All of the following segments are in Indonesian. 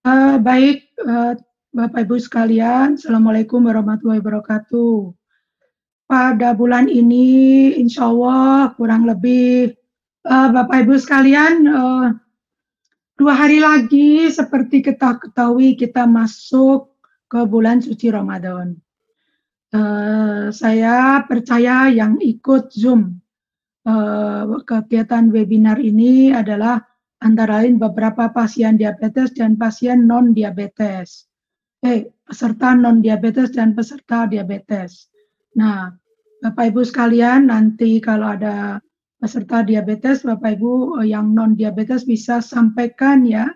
Baik, Bapak Ibu sekalian, Assalamualaikum warahmatullahi wabarakatuh. Pada bulan ini, insya Allah kurang lebih Bapak Ibu sekalian, 2 hari lagi seperti kita ketahui kita masuk ke bulan suci Ramadan. Saya percaya yang ikut Zoom kegiatan webinar ini adalah antara lain beberapa pasien diabetes dan pasien non-diabetes. Peserta non-diabetes dan peserta diabetes. Nah, Bapak Ibu sekalian, nanti kalau ada peserta diabetes, Bapak Ibu yang non-diabetes bisa sampaikan ya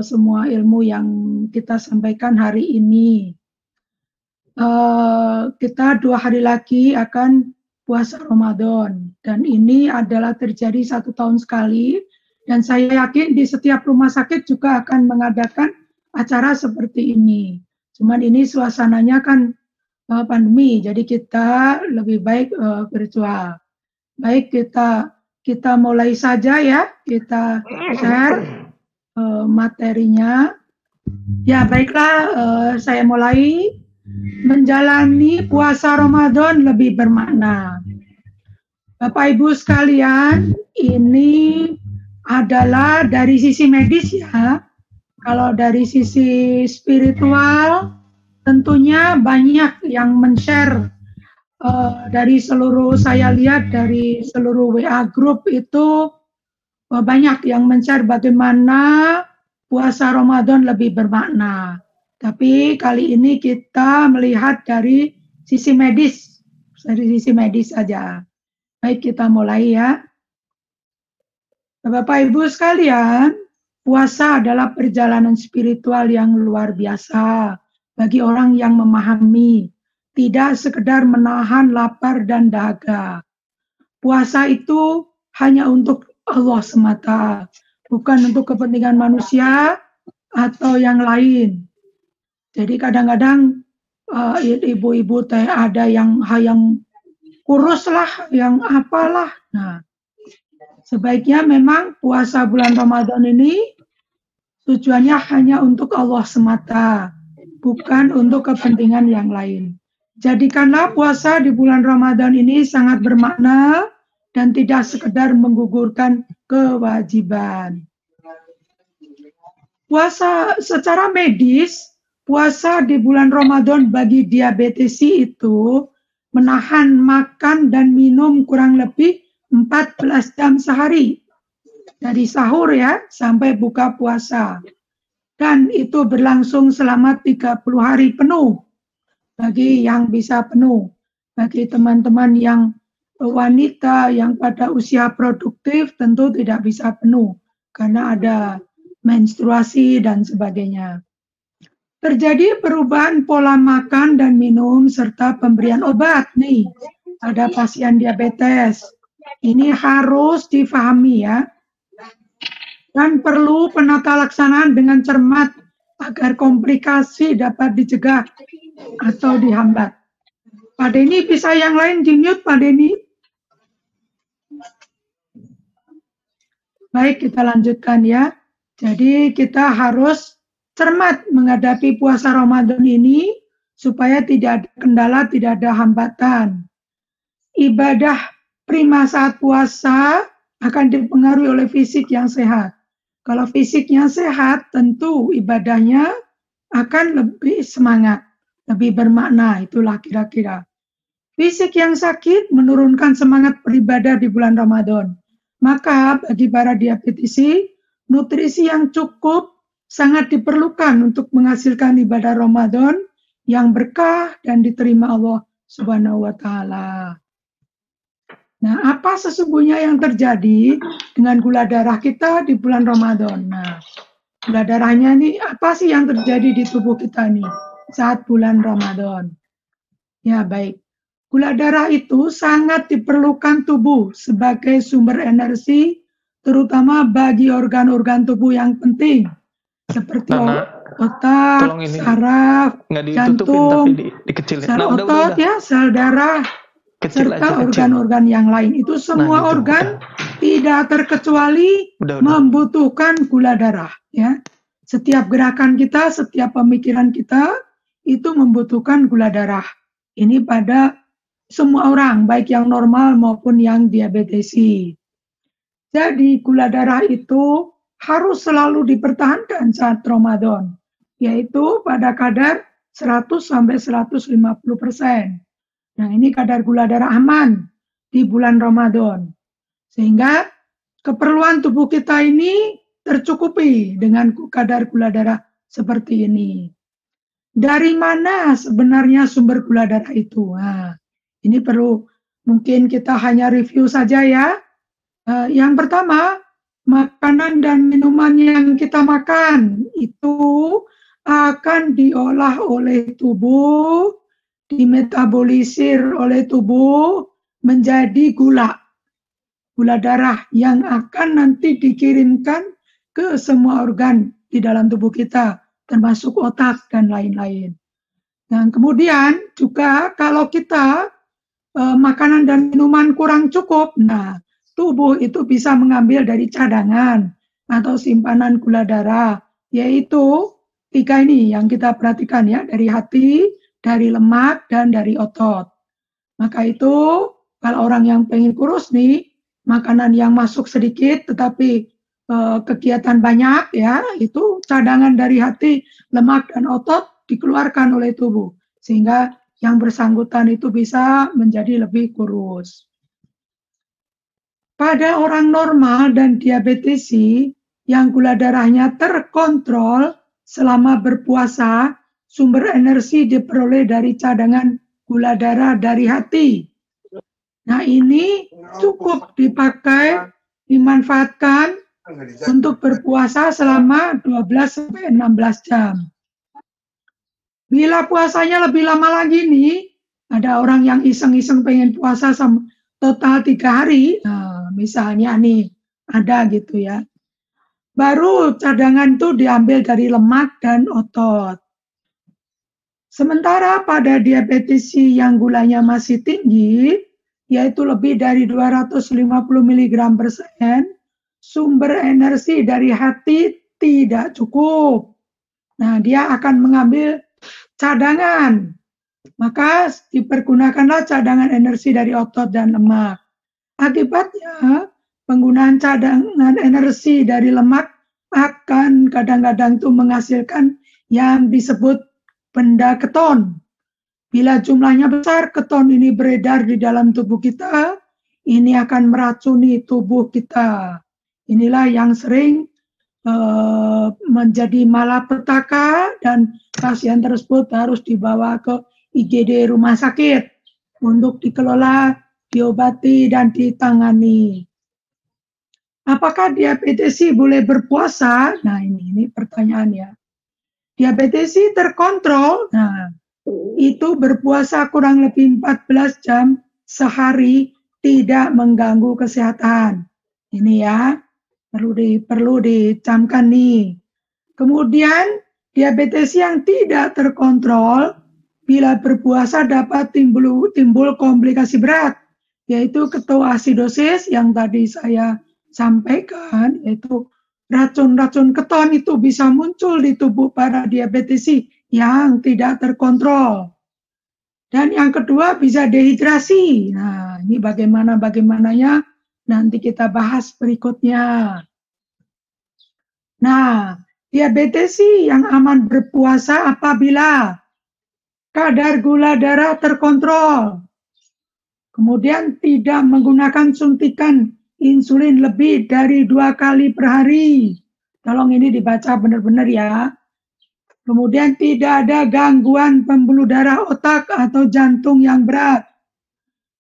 semua ilmu yang kita sampaikan hari ini. Kita 2 hari lagi akan puasa Ramadan, dan ini adalah terjadi 1 tahun sekali, dan saya yakin di setiap rumah sakit juga akan mengadakan acara seperti ini. Cuman ini suasananya kan pandemi, jadi kita lebih baik virtual. Baik, kita mulai saja ya, kita share materinya. Ya baiklah, saya mulai. Menjalani puasa Ramadan lebih bermakna. Bapak Ibu sekalian, ini adalah dari sisi medis ya. Kalau dari sisi spiritual, tentunya banyak yang men-share dari seluruh, saya lihat dari seluruh WA group itu banyak yang men-share bagaimana puasa Ramadan lebih bermakna. Tapi kali ini kita melihat dari sisi medis saja. Baik, kita mulai ya. Bapak Ibu sekalian, puasa adalah perjalanan spiritual yang luar biasa bagi orang yang memahami, tidak sekedar menahan lapar dan dahaga. Puasa itu hanya untuk Allah semata, bukan untuk kepentingan manusia atau yang lain. Jadi kadang-kadang ibu-ibu teh ada yang kurus lah, yang apalah. Nah, sebaiknya memang puasa bulan Ramadan ini tujuannya hanya untuk Allah semata, bukan untuk kepentingan yang lain. Jadikanlah puasa di bulan Ramadan ini sangat bermakna dan tidak sekedar menggugurkan kewajiban. Puasa secara medis, puasa di bulan Ramadan bagi diabetesi itu menahan makan dan minum kurang lebih 14 jam sehari. Dari sahur ya, sampai buka puasa. Dan itu berlangsung selama 30 hari penuh. Bagi yang bisa penuh. Bagi teman-teman yang wanita yang pada usia produktif tentu tidak bisa penuh. Karena ada menstruasi dan sebagainya. Terjadi perubahan pola makan dan minum serta pemberian obat nih pada pasien diabetes. Ini harus difahami ya. Dan perlu penata laksanaan dengan cermat agar komplikasi dapat dicegah atau dihambat. Pak Denny, bisa yang lain di-mute Pak Denny? Baik, kita lanjutkan ya. Jadi kita harus cermat menghadapi puasa Ramadan ini supaya tidak ada kendala, tidak ada hambatan. Ibadah prima saat puasa akan dipengaruhi oleh fisik yang sehat. Kalau fisiknya sehat, tentu ibadahnya akan lebih semangat, lebih bermakna, itulah kira-kira. Fisik yang sakit menurunkan semangat beribadah di bulan Ramadan. Maka bagi para diabetesi, nutrisi yang cukup sangat diperlukan untuk menghasilkan ibadah Ramadan yang berkah dan diterima Allah Subhanahu wa Ta'ala. Nah, apa sesungguhnya yang terjadi dengan gula darah kita di bulan Ramadan? Nah, gula darahnya ini apa sih yang terjadi di tubuh kita nih saat bulan Ramadan? Ya, baik. Gula darah itu sangat diperlukan tubuh sebagai sumber energi, terutama bagi organ-organ tubuh yang penting, seperti otak, saraf, jantung, sel otot, ya, sel darah, serta organ-organ yang lain. Itu semua organ tidak terkecuali membutuhkan gula darah. Ya, Setiap gerakan kita, setiap pemikiran kita itu membutuhkan gula darah. Ini pada semua orang, baik yang normal maupun yang diabetesi. Jadi gula darah itu harus selalu dipertahankan saat Ramadan, yaitu pada kadar 100-150%. Nah, ini kadar gula darah aman di bulan Ramadan. Sehingga keperluan tubuh kita ini tercukupi dengan kadar gula darah seperti ini. Dari mana sebenarnya sumber gula darah itu? Nah, ini perlu mungkin kita hanya review saja ya. Yang pertama, makanan dan minuman yang kita makan itu akan diolah oleh tubuh, dimetabolisir oleh tubuh menjadi gula darah yang akan nanti dikirimkan ke semua organ di dalam tubuh kita, termasuk otak dan lain-lain. Dan kemudian juga kalau kita makanan dan minuman kurang cukup, nah tubuh itu bisa mengambil dari cadangan atau simpanan gula darah, yaitu 3 ini yang kita perhatikan ya, dari hati, dari lemak, dan dari otot. Maka itu kalau orang yang pengen kurus nih, makanan yang masuk sedikit tetapi kegiatan banyak ya, itu cadangan dari hati, lemak, dan otot dikeluarkan oleh tubuh, sehingga yang bersangkutan itu bisa menjadi lebih kurus. Pada orang normal dan diabetesi yang gula darahnya terkontrol selama berpuasa, sumber energi diperoleh dari cadangan gula darah dari hati. Nah, ini cukup dipakai, dimanfaatkan untuk berpuasa selama 12-16 jam. Bila puasanya lebih lama lagi nih, ada orang yang iseng-iseng pengen puasa total 3 hari, nah, misalnya nih, ada gitu ya. Baru cadangan itu diambil dari lemak dan otot. Sementara pada diabetesi yang gulanya masih tinggi, yaitu lebih dari 250 mg/sen, sumber energi dari hati tidak cukup. Nah, dia akan mengambil cadangan. Maka dipergunakanlah cadangan energi dari otot dan lemak. Akibatnya, penggunaan cadangan energi dari lemak akan kadang-kadang itu menghasilkan yang disebut benda keton. Bila jumlahnya besar, keton ini beredar di dalam tubuh kita, ini akan meracuni tubuh kita. Inilah yang sering menjadi malapetaka dan pasien tersebut harus dibawa ke IGD rumah sakit untuk dikelola, diobati, dan ditangani. Apakah diabetesi boleh berpuasa? Nah, ini pertanyaannya. Diabetesi terkontrol, nah, itu berpuasa kurang lebih 14 jam sehari tidak mengganggu kesehatan. Ini ya, perlu dicamkan nih. Kemudian diabetes yang tidak terkontrol bila berpuasa dapat timbul komplikasi berat, yaitu ketoasidosis yang tadi saya sampaikan, yaitu racun-racun keton itu bisa muncul di tubuh para diabetesi yang tidak terkontrol. Dan yang kedua bisa dehidrasi. Nah, ini bagaimananya nanti kita bahas berikutnya. Nah, diabetesi yang aman berpuasa apabila kadar gula darah terkontrol. Kemudian tidak menggunakan suntikan insulin lebih dari 2 kali per hari. Tolong ini dibaca benar-benar ya. Kemudian tidak ada gangguan pembuluh darah otak atau jantung yang berat.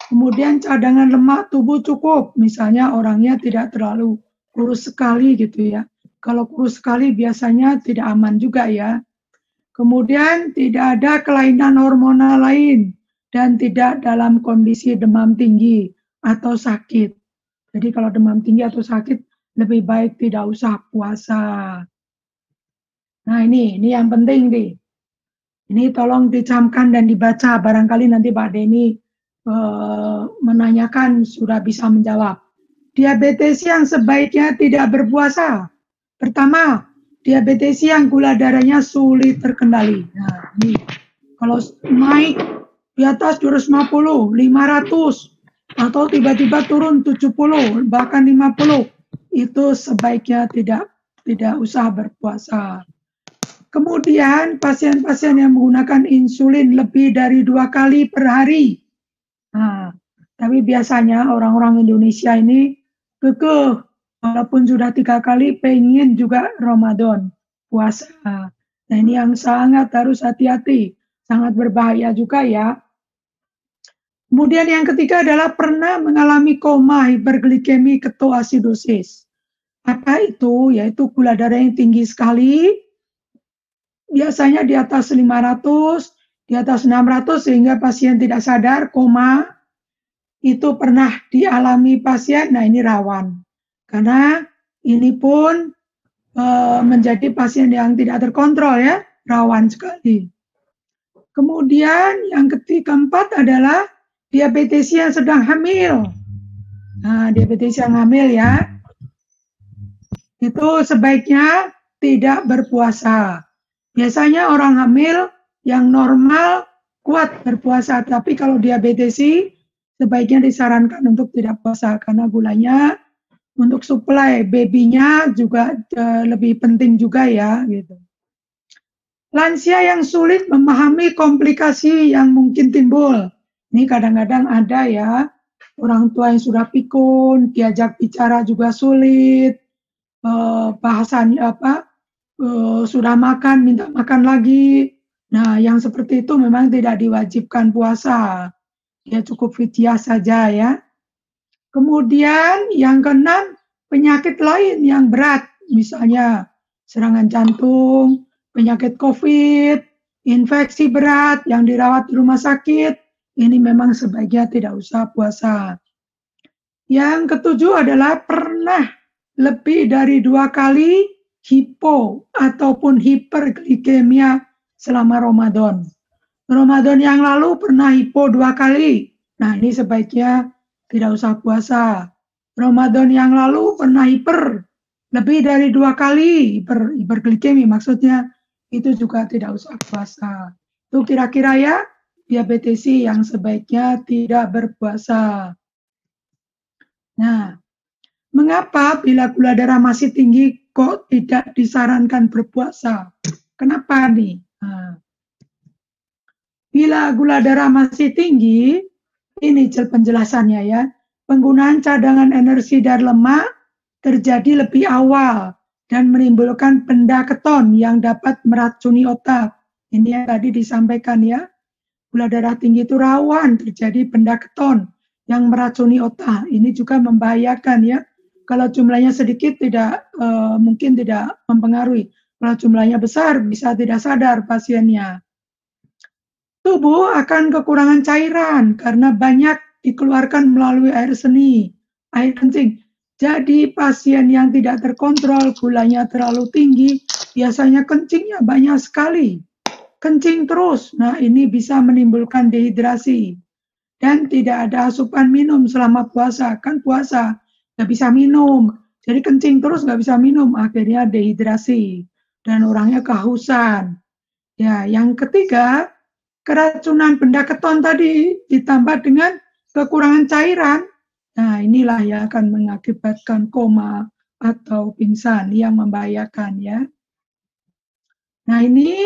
Kemudian cadangan lemak tubuh cukup. Misalnya orangnya tidak terlalu kurus sekali gitu ya. Kalau kurus sekali biasanya tidak aman juga ya. Kemudian tidak ada kelainan hormonal lain dan tidak dalam kondisi demam tinggi atau sakit. Jadi kalau demam tinggi atau sakit lebih baik tidak usah puasa. Nah, ini yang penting nih. Ini tolong dicamkan dan dibaca. Barangkali nanti Pak Denny menanyakan sudah bisa menjawab. Diabetes yang sebaiknya tidak berpuasa. Pertama, diabetes yang gula darahnya sulit terkendali. Nah, ini kalau naik di atas 250, 500, atau tiba-tiba turun 70, bahkan 50, itu sebaiknya tidak usah berpuasa. Kemudian pasien-pasien yang menggunakan insulin lebih dari 2 kali per hari. Nah, tapi biasanya orang-orang Indonesia ini kekeh, walaupun sudah 3 kali pengen juga Ramadan puasa. Nah, ini yang sangat harus hati-hati, sangat berbahaya juga ya. Kemudian yang ketiga adalah pernah mengalami koma, hiperglikemi, ketoasidosis. Apa itu? Yaitu gula darah yang tinggi sekali, biasanya di atas 500, di atas 600 sehingga pasien tidak sadar, koma. Itu pernah dialami pasien, nah ini rawan. Karena ini pun menjadi pasien yang tidak terkontrol ya, rawan sekali. Kemudian yang keempat adalah diabetes yang sedang hamil. Nah, diabetes yang hamil ya, itu sebaiknya tidak berpuasa. Biasanya orang hamil yang normal kuat berpuasa, tapi kalau diabetes sebaiknya disarankan untuk tidak puasa karena gulanya untuk suplai babynya juga lebih penting juga ya gitu. Lansia yang sulit memahami komplikasi yang mungkin timbul. Ini kadang-kadang ada ya, orang tua yang sudah pikun, diajak bicara juga sulit, bahasanya sudah makan, minta makan lagi. Nah, yang seperti itu memang tidak diwajibkan puasa. Ya cukup fidyah saja ya. Kemudian yang keenam, penyakit lain yang berat, misalnya serangan jantung, penyakit COVID, infeksi berat yang dirawat di rumah sakit, ini memang sebaiknya tidak usah puasa. Yang ketujuh adalah pernah lebih dari 2 kali hipo ataupun hiperglikemia selama Ramadan. Ramadan yang lalu pernah hipo 2 kali. Nah, ini sebaiknya tidak usah puasa. Ramadan yang lalu pernah hiper lebih dari 2 kali, hiperglikemi maksudnya, itu juga tidak usah puasa. Itu kira-kira ya diabetes yang sebaiknya tidak berpuasa. Nah, mengapa bila gula darah masih tinggi kok tidak disarankan berpuasa? Kenapa nih? Nah, bila gula darah masih tinggi, ini penjelasannya ya, penggunaan cadangan energi dari lemak terjadi lebih awal dan menimbulkan benda keton yang dapat meracuni otak. Ini yang tadi disampaikan ya, gula darah tinggi itu rawan terjadi benda keton yang meracuni otak. Ini juga membahayakan ya. Kalau jumlahnya sedikit mungkin tidak mempengaruhi. Kalau jumlahnya besar bisa tidak sadar pasiennya. Tubuh akan kekurangan cairan karena banyak dikeluarkan melalui air seni, air kencing. Jadi pasien yang tidak terkontrol, gulanya terlalu tinggi, biasanya kencingnya banyak sekali. Kencing terus, nah ini bisa menimbulkan dehidrasi. Dan tidak ada asupan minum selama puasa, kan puasa nggak bisa minum. Jadi kencing terus nggak bisa minum, akhirnya dehidrasi. Dan orangnya kehausan. Ya, yang ketiga, keracunan benda keton tadi ditambah dengan kekurangan cairan. Nah, inilah yang akan mengakibatkan koma atau pingsan yang membahayakan ya. Nah, ini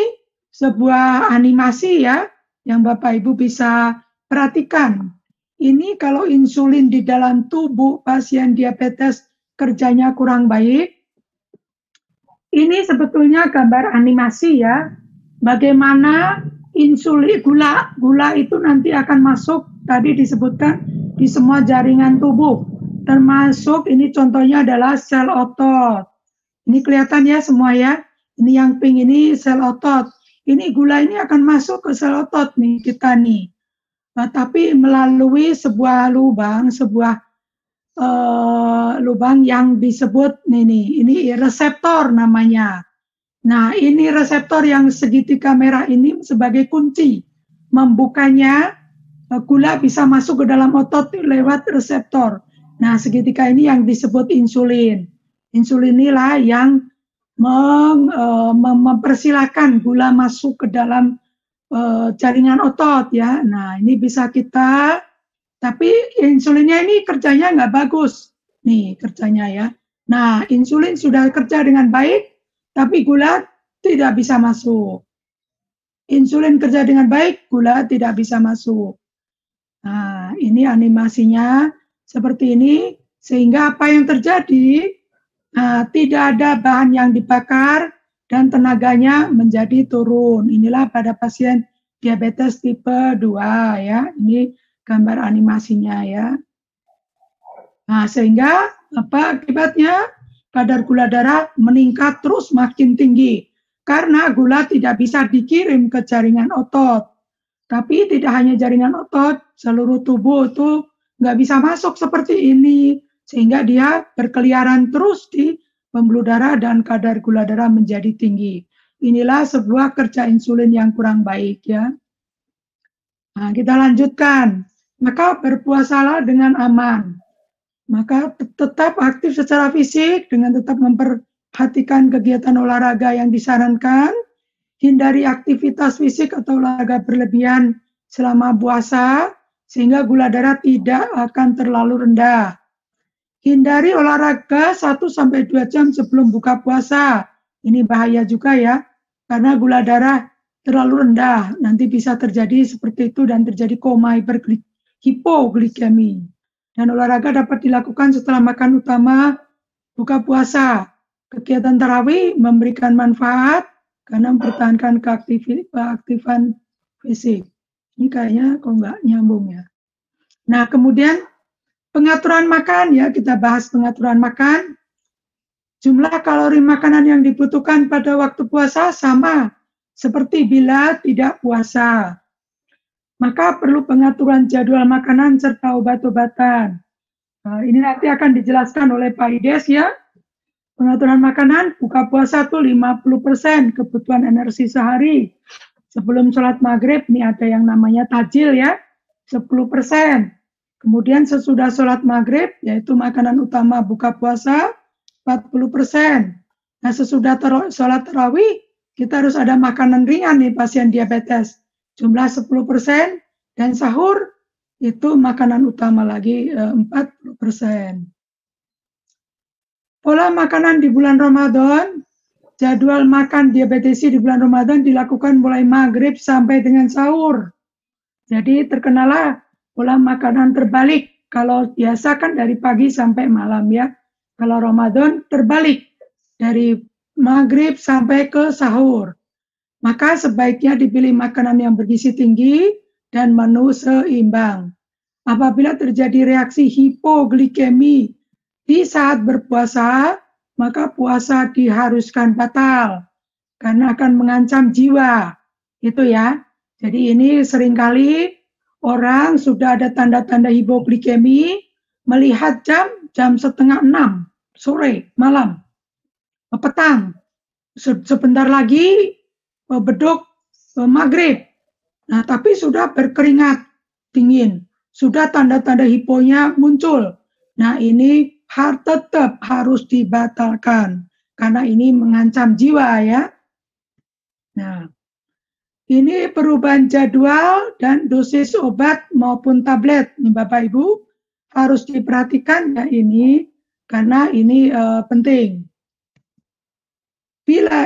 sebuah animasi ya yang Bapak Ibu bisa perhatikan. Ini kalau insulin di dalam tubuh pasien diabetes kerjanya kurang baik. Ini sebetulnya gambar animasi ya. Bagaimana insulin gula itu nanti akan masuk, tadi disebutkan di semua jaringan tubuh, termasuk ini contohnya adalah sel otot. Ini kelihatan ya semua ya, ini yang pink ini sel otot, ini gula ini akan masuk ke sel otot nih kita nih, tapi melalui sebuah lubang lubang yang disebut ini reseptor namanya. Nah, ini reseptor yang segitiga merah ini sebagai kunci. Membukanya, gula bisa masuk ke dalam otot lewat reseptor. Nah, segitiga ini yang disebut insulin. Insulin inilah yang mempersilahkan gula masuk ke dalam jaringan otot ya. Nah ini bisa kita, tapi insulinnya ini kerjanya nggak bagus nih kerjanya ya. Nah insulin sudah kerja dengan baik, tapi gula tidak bisa masuk. Insulin kerja dengan baik, gula tidak bisa masuk. Nah ini animasinya seperti ini, sehingga apa yang terjadi? Nah, tidak ada bahan yang dibakar dan tenaganya menjadi turun. Inilah pada pasien diabetes tipe 2 ya. Ini gambar animasinya ya. Nah, sehingga apa akibatnya? Kadar gula darah meningkat terus makin tinggi karena gula tidak bisa dikirim ke jaringan otot. Tapi tidak hanya jaringan otot, seluruh tubuh itu nggak bisa masuk seperti ini. Sehingga dia berkeliaran terus di pembuluh darah dan kadar gula darah menjadi tinggi. Inilah sebuah kerja insulin yang kurang baik ya. Nah, kita lanjutkan. Maka berpuasalah dengan aman. Maka tetap aktif secara fisik dengan tetap memperhatikan kegiatan olahraga yang disarankan. Hindari aktivitas fisik atau olahraga berlebihan selama puasa sehingga gula darah tidak akan terlalu rendah. Hindari olahraga 1-2 jam sebelum buka puasa. Ini bahaya juga ya, karena gula darah terlalu rendah. Nanti bisa terjadi seperti itu dan terjadi koma hipoglikemi. Dan olahraga dapat dilakukan setelah makan utama buka puasa. Kegiatan tarawih memberikan manfaat karena mempertahankan keaktifan fisik. Ini kayaknya kok nggak nyambung ya. Nah, kemudian pengaturan makan ya, kita bahas pengaturan makan. Jumlah kalori makanan yang dibutuhkan pada waktu puasa sama seperti bila tidak puasa. Maka perlu pengaturan jadwal makanan serta obat-obatan. Nah, ini nanti akan dijelaskan oleh Pak Ides ya. Pengaturan makanan, buka puasa tuh 50% kebutuhan energi sehari. Sebelum sholat maghrib, ini ada yang namanya tajil ya, 10%. Kemudian sesudah sholat maghrib, yaitu makanan utama buka puasa, 40%. Nah sesudah sholat tarawih, kita harus ada makanan ringan nih pasien diabetes. Jumlah 10%, dan sahur, itu makanan utama lagi 40%. Pola makanan di bulan Ramadan, jadwal makan diabetesi di bulan Ramadan dilakukan mulai maghrib sampai dengan sahur. Jadi terkenalah pola makanan terbalik. Kalau biasa kan dari pagi sampai malam ya. Kalau Ramadan terbalik dari maghrib sampai ke sahur. Maka sebaiknya dipilih makanan yang bergizi tinggi dan menu seimbang. Apabila terjadi reaksi hipoglikemi di saat berpuasa, maka puasa diharuskan batal karena akan mengancam jiwa. Itu ya. Jadi ini seringkali orang sudah ada tanda-tanda hipoglikemi melihat jam 5:30 sore, malam, petang. Sebentar lagi beduk maghrib. Nah, tapi sudah berkeringat dingin. Sudah tanda-tanda hiponya muncul. Nah, ini tetap harus dibatalkan karena ini mengancam jiwa ya. Nah, ini perubahan jadwal dan dosis obat maupun tablet. Nih Bapak Ibu harus diperhatikan ya ini karena ini penting. Bila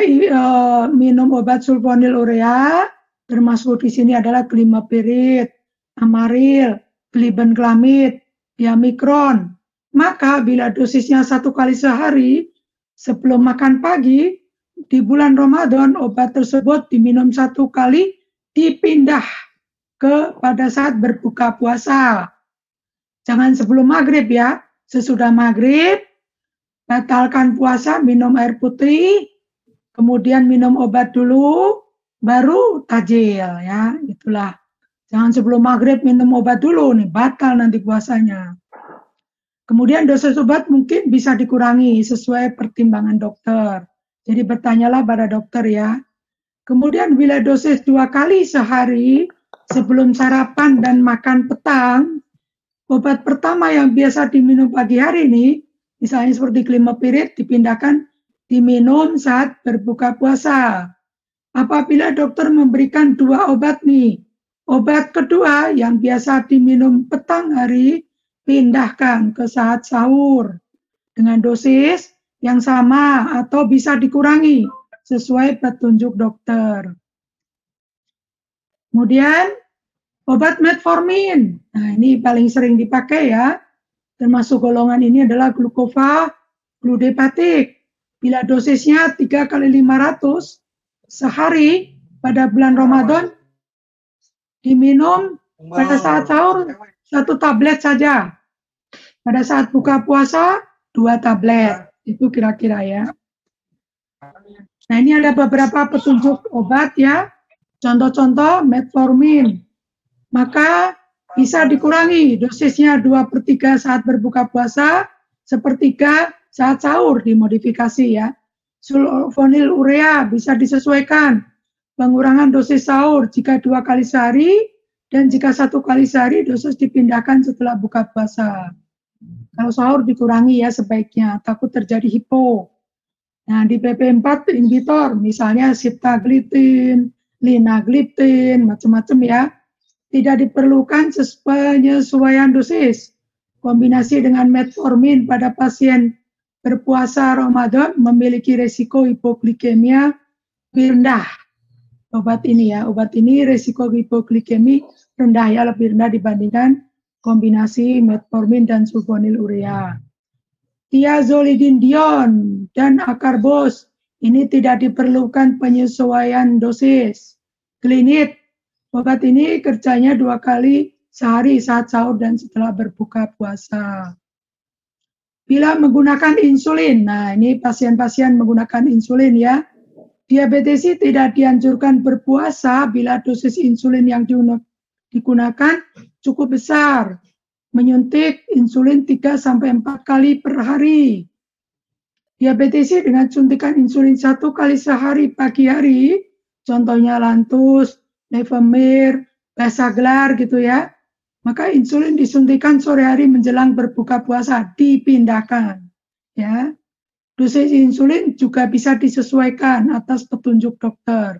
minum obat sulfonylurea, termasuk di sini adalah glimepiride, amaril, glibenclamid, diamikron. Maka bila dosisnya 1 kali sehari sebelum makan pagi, di bulan Ramadan obat tersebut diminum 1 kali, dipindah pada saat berbuka puasa. Jangan sebelum maghrib ya, sesudah maghrib, batalkan puasa, minum air putih, kemudian minum obat dulu, baru tajil ya, itulah. Jangan sebelum maghrib minum obat dulu, nih batal nanti puasanya. Kemudian dosis obat mungkin bisa dikurangi sesuai pertimbangan dokter. Jadi bertanyalah pada dokter ya. Kemudian bila dosis 2 kali sehari sebelum sarapan dan makan petang, obat pertama yang biasa diminum pagi hari ini, misalnya seperti glimepiride dipindahkan diminum saat berbuka puasa. Apabila dokter memberikan 2 obat nih, obat kedua yang biasa diminum petang hari, pindahkan ke saat sahur dengan dosis yang sama atau bisa dikurangi sesuai petunjuk dokter. Kemudian obat metformin. Nah, ini paling sering dipakai ya. Termasuk golongan ini adalah glukofa gludepatik. Bila dosisnya 3 kali 500 sehari pada bulan Ramadan, diminum pada saat sahur 1 tablet saja. Pada saat buka puasa 2 tablet. Itu kira-kira ya. Nah, ini ada beberapa petunjuk obat ya. Contoh-contoh metformin. Maka bisa dikurangi dosisnya 2/3 saat berbuka puasa, 1/3 saat sahur, dimodifikasi ya. Sulfonilurea bisa disesuaikan. Pengurangan dosis sahur jika 2 kali sehari, dan jika 1 kali sehari dosis dipindahkan setelah buka puasa. Kalau sahur dikurangi ya sebaiknya, takut terjadi hipo. Nah, di PP4 inhibitor, misalnya sitagliptin, linagliptin, macam-macam ya. Tidak diperlukan penyesuaian dosis. Kombinasi dengan metformin pada pasien berpuasa Ramadan memiliki resiko hipoglikemia rendah. Obat ini resiko hipoglikemi rendah ya, lebih rendah dibandingkan kombinasi metformin dan sulfonilurea. Thiazolidinedion dan akarbos ini tidak diperlukan penyesuaian dosis. Glinit, obat ini kerjanya 2 kali sehari saat sahur dan setelah berbuka puasa. Bila menggunakan insulin, nah ini pasien-pasien menggunakan insulin ya. Diabetesi tidak dianjurkan berpuasa bila dosis insulin yang digunakan cukup besar. Menyuntik insulin 3-4 kali per hari. Diabetesi dengan suntikan insulin 1 kali sehari pagi hari, contohnya Lantus, Levemir, Basaglar gitu ya. Maka insulin disuntikan sore hari menjelang berbuka puasa, dipindahkan. Ya, dosis insulin juga bisa disesuaikan atas petunjuk dokter.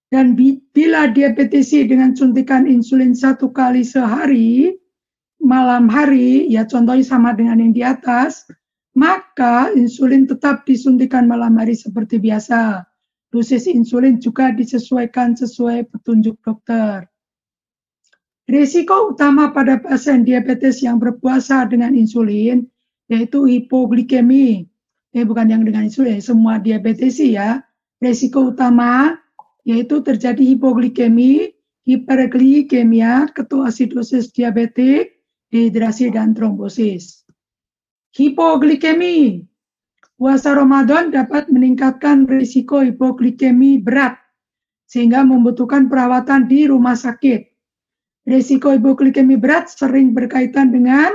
Dan bila diabetesi dengan suntikan insulin 1 kali sehari, malam hari, ya contohnya sama dengan yang di atas, maka insulin tetap disuntikan malam hari seperti biasa. Dosis insulin juga disesuaikan sesuai petunjuk dokter. Risiko utama pada pasien diabetes yang berpuasa dengan insulin yaitu hipoglikemi. Bukan yang dengan insulin, semua diabetesi ya. Risiko utama yaitu terjadi hipoglikemi, hiperglikemia, ketoasidosis diabetik, dehidrasi dan trombosis. Hipoglikemi. Puasa Ramadan dapat meningkatkan risiko hipoglikemi berat sehingga membutuhkan perawatan di rumah sakit. Risiko hipoglikemi berat sering berkaitan dengan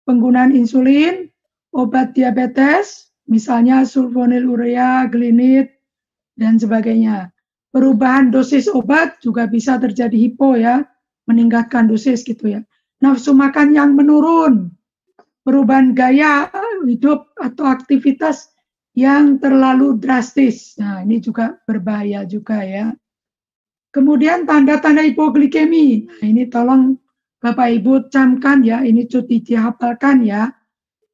penggunaan insulin, obat diabetes, misalnya sulfonilurea, glinit, dan sebagainya. Perubahan dosis obat juga bisa terjadi hipo ya, meningkatkan dosis gitu ya. Nafsu makan yang menurun, perubahan gaya hidup atau aktivitas yang terlalu drastis. Nah, ini juga berbahaya juga ya. Kemudian tanda-tanda hipoglikemi. Nah, ini tolong Bapak Ibu camkan ya, ini cuti dihafalkan ya.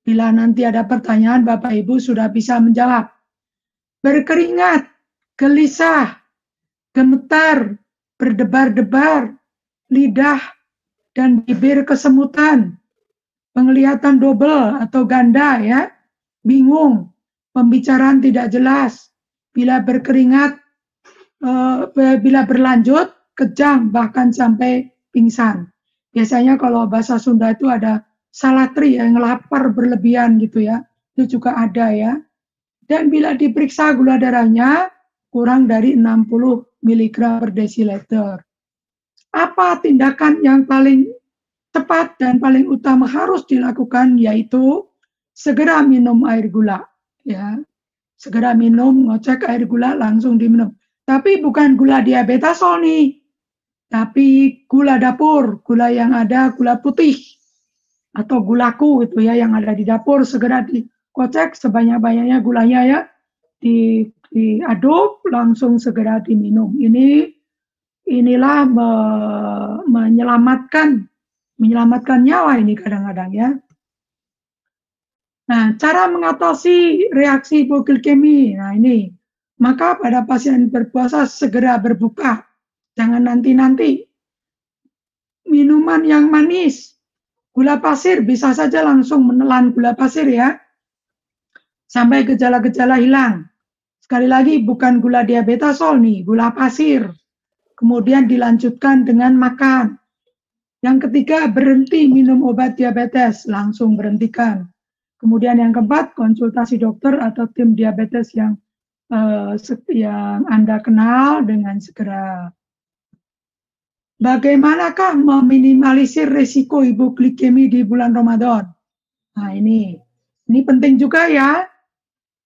Bila nanti ada pertanyaan, Bapak Ibu sudah bisa menjawab. Berkeringat, gelisah, gemetar, berdebar-debar, lidah dan bibir kesemutan, penglihatan double atau ganda ya, bingung, pembicaraan tidak jelas, bila berkeringat, bila berlanjut, kejang, bahkan sampai pingsan. Biasanya kalau bahasa Sunda itu ada salatri yang lapar berlebihan gitu ya, itu juga ada ya. Dan bila diperiksa gula darahnya kurang dari 60 mg per desiliter. Apa tindakan yang paling tepat dan paling utama harus dilakukan, yaitu segera minum air gula ya. Segera minum, ngecek air gula langsung diminum. Tapi bukan gula diabetasol nih, tapi gula dapur, gula yang ada gula putih atau gulaku gitu ya, yang ada di dapur segera dikocek sebanyak-banyaknya gulanya ya, diaduk langsung segera diminum. Inilah menyelamatkan nyawa ini kadang-kadang ya. Nah, cara mengatasi reaksi hipoglikemi. Nah, ini. Maka pada pasien berpuasa segera berbuka. Jangan nanti-nanti. Minuman yang manis, gula pasir, bisa saja langsung menelan gula pasir ya. Sampai gejala-gejala hilang. Sekali lagi, bukan gula diabetasol nih, gula pasir. Kemudian dilanjutkan dengan makan. Yang ketiga, berhenti minum obat diabetes, langsung berhentikan. Kemudian yang keempat, konsultasi dokter atau tim diabetes yang Anda kenal dengan segera. Bagaimanakah meminimalisir risiko hipoglikemi di bulan Ramadan? Nah, ini penting juga ya.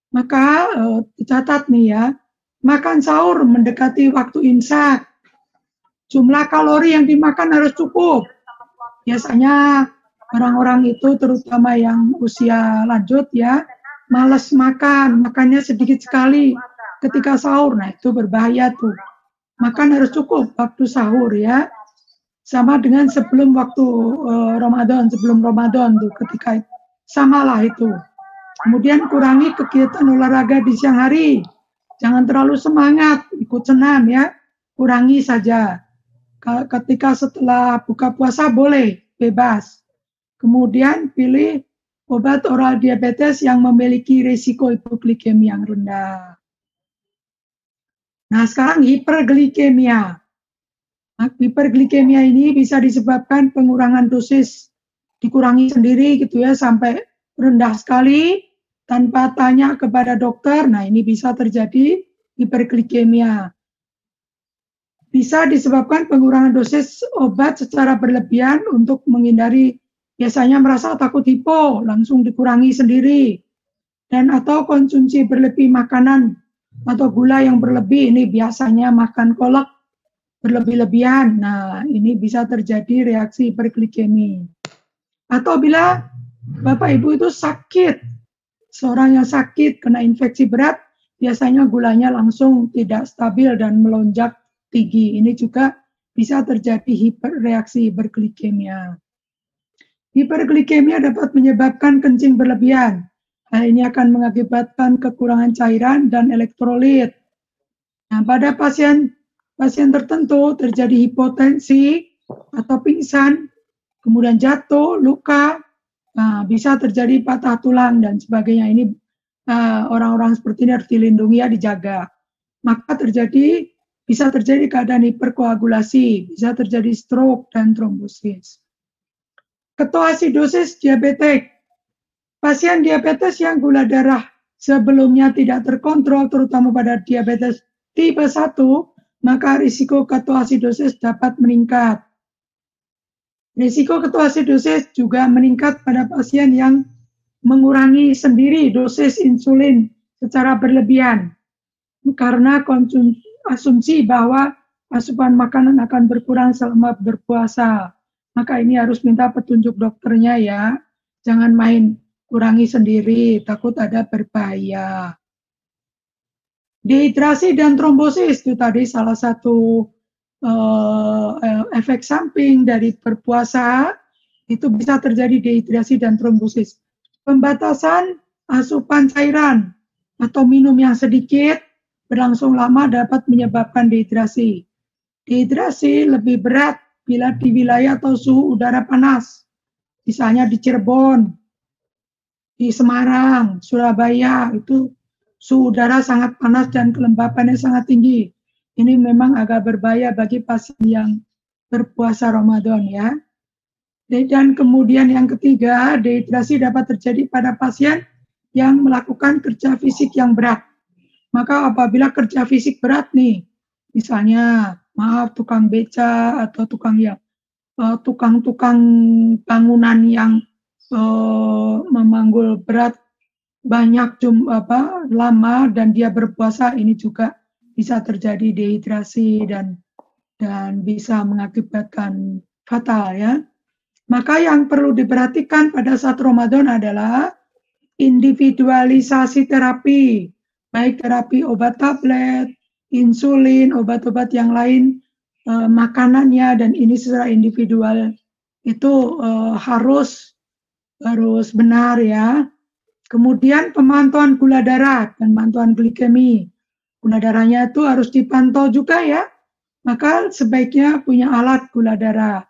Maka dicatat nih ya, makan sahur mendekati waktu imsak. Jumlah kalori yang dimakan harus cukup. Biasanya orang-orang itu terutama yang usia lanjut ya, malas makan, makannya sedikit sekali ketika sahur. Nah, itu berbahaya tuh. Makan harus cukup waktu sahur ya. Sama dengan sebelum waktu Ramadan, sebelum Ramadan tuh ketika samalah itu. Kemudian kurangi kegiatan olahraga di siang hari. Jangan terlalu semangat, ikut senam ya. Kurangi saja. Ketika setelah buka puasa boleh, bebas. Kemudian pilih obat oral diabetes yang memiliki risiko hipoglikemi yang rendah. Nah, sekarang hiperglikemia. Nah, hiperglikemia ini bisa disebabkan pengurangan dosis, dikurangi sendiri gitu ya sampai rendah sekali tanpa tanya kepada dokter. Nah, ini bisa terjadi hiperglikemia. Bisa disebabkan pengurangan dosis obat secara berlebihan untuk menghindari biasanya merasa takut hipo, langsung dikurangi sendiri. Dan atau konsumsi berlebih makanan atau gula yang berlebih, ini biasanya makan kolak berlebih-lebihan. Nah, ini bisa terjadi reaksi hiperglikemi. Atau bila Bapak Ibu itu sakit, seorang yang sakit kena infeksi berat, biasanya gulanya langsung tidak stabil dan melonjak tinggi. Ini juga bisa terjadi reaksi hiperglikemia. Hiperglikemia dapat menyebabkan kencing berlebihan. Hal ini akan mengakibatkan kekurangan cairan dan elektrolit. Nah, pada pasien tertentu terjadi hipotensi atau pingsan, kemudian jatuh, luka, bisa terjadi patah tulang dan sebagainya. Ini orang-orang seperti ini harus dilindungi ya, dijaga. Maka bisa terjadi keadaan hiperkoagulasi, bisa terjadi stroke dan trombosis. Ketoasidosis diabetik. Pasien diabetes yang gula darah sebelumnya tidak terkontrol, terutama pada diabetes tipe 1, maka risiko ketoasidosis dapat meningkat. Risiko ketoasidosis juga meningkat pada pasien yang mengurangi sendiri dosis insulin secara berlebihan karena asumsi bahwa asupan makanan akan berkurang selama berpuasa. Maka ini harus minta petunjuk dokternya ya. Jangan main kurangi sendiri, takut ada berbahaya. Dehidrasi dan trombosis itu tadi salah satu efek samping dari berpuasa, itu bisa terjadi dehidrasi dan trombosis. Pembatasan asupan cairan atau minum yang sedikit berlangsung lama dapat menyebabkan dehidrasi. Dehidrasi lebih berat bila di wilayah atau suhu udara panas, misalnya di Cirebon, di Semarang, Surabaya, itu suhu udara sangat panas dan kelembapannya sangat tinggi. Ini memang agak berbahaya bagi pasien yang berpuasa Ramadan ya. Dan kemudian yang ketiga, dehidrasi dapat terjadi pada pasien yang melakukan kerja fisik yang berat. Maka apabila kerja fisik berat nih, misalnya tukang beca atau tukang-tukang bangunan yang memanggul berat banyak lama dan dia berpuasa, ini juga bisa terjadi dehidrasi dan bisa mengakibatkan fatal ya. Maka yang perlu diperhatikan pada saat Ramadan adalah individualisasi terapi. baik terapi obat tablet, insulin, obat-obat yang lain, makanannya, dan ini secara individual itu harus benar ya. Kemudian pemantauan gula darah dan pemantauan glikemi. Gula darahnya itu harus dipantau juga ya. Maka sebaiknya punya alat gula darah.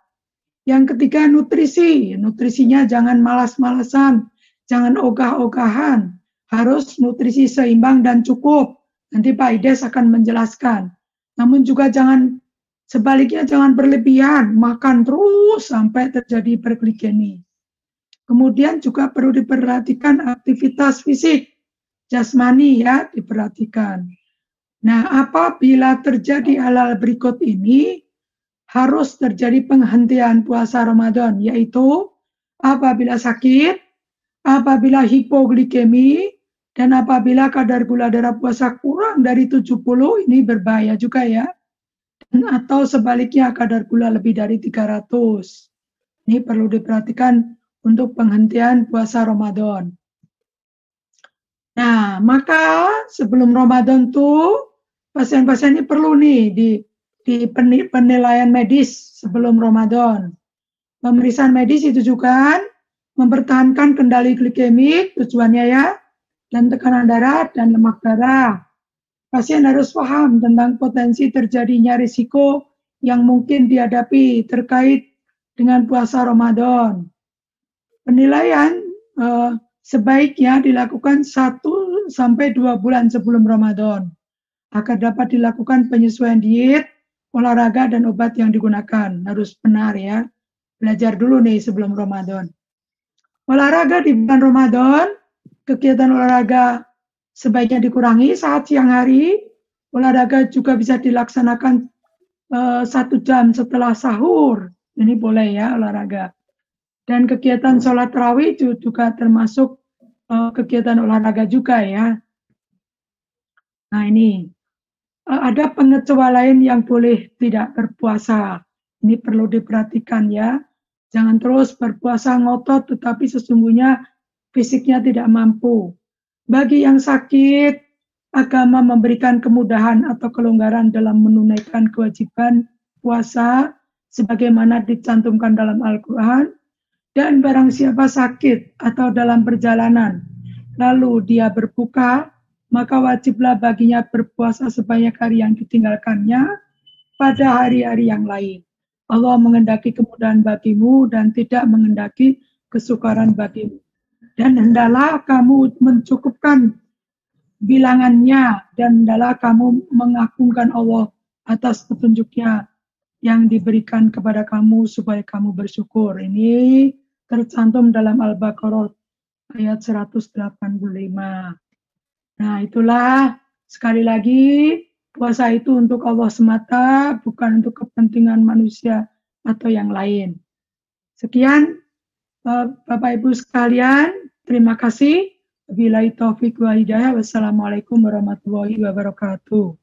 Yang ketiga nutrisi. Nutrisinya jangan malas-malasan, jangan ogah-ogahan. Harus nutrisi seimbang dan cukup. Nanti Pak Ides akan menjelaskan. Namun juga sebaliknya jangan berlebihan, makan terus sampai terjadi hiperglikemi. Kemudian juga perlu diperhatikan aktivitas fisik, jasmani ya, diperhatikan. Nah, apabila terjadi hal-hal berikut ini, harus terjadi penghentian puasa Ramadan, yaitu apabila sakit, apabila hipoglikemi, dan apabila kadar gula darah puasa kurang dari 70, ini berbahaya juga ya. Atau sebaliknya kadar gula lebih dari 300. Ini perlu diperhatikan untuk penghentian puasa Ramadan. Nah, maka sebelum Ramadan tuh pasien-pasien ini perlu nih di penilaian medis sebelum Ramadan. Pemeriksaan medis itu juga mempertahankan kendali glikemik tujuannya ya, dan tekanan darah dan lemak darah. Pasien harus paham tentang potensi terjadinya risiko yang mungkin dihadapi terkait dengan puasa Ramadan. Penilaian sebaiknya dilakukan 1 sampai 2 bulan sebelum Ramadan agar dapat dilakukan penyesuaian diet, olahraga, dan obat yang digunakan. Harus benar ya. Belajar dulu nih sebelum Ramadan. Olahraga di bulan Ramadan, kegiatan olahraga sebaiknya dikurangi saat siang hari. Olahraga juga bisa dilaksanakan 1 jam setelah sahur. Ini boleh ya olahraga. Dan kegiatan sholat tarawih juga termasuk kegiatan olahraga juga ya. Nah ini, ada pengecualian yang boleh tidak berpuasa. Ini perlu diperhatikan ya. Jangan terus berpuasa ngotot tetapi sesungguhnya fisiknya tidak mampu. Bagi yang sakit, agama memberikan kemudahan atau kelonggaran dalam menunaikan kewajiban puasa sebagaimana dicantumkan dalam Al-Quran. Dan barang siapa sakit atau dalam perjalanan, lalu dia berbuka, maka wajiblah baginya berpuasa sebanyak hari yang ditinggalkannya pada hari-hari yang lain. Allah mengendaki kemudahan bagimu dan tidak mengendaki kesukaran bagimu. Dan hendaklah kamu mencukupkan bilangannya dan hendaklah kamu mengagungkan Allah atas petunjuknya yang diberikan kepada kamu supaya kamu bersyukur. Ini tercantum dalam Al-Baqarah ayat 185. Nah, itulah sekali lagi puasa itu untuk Allah semata, bukan untuk kepentingan manusia atau yang lain. Sekian Bapak Ibu sekalian, terima kasih. Wabillahi taufiq wa hidayah. Wassalamualaikum warahmatullahi wabarakatuh.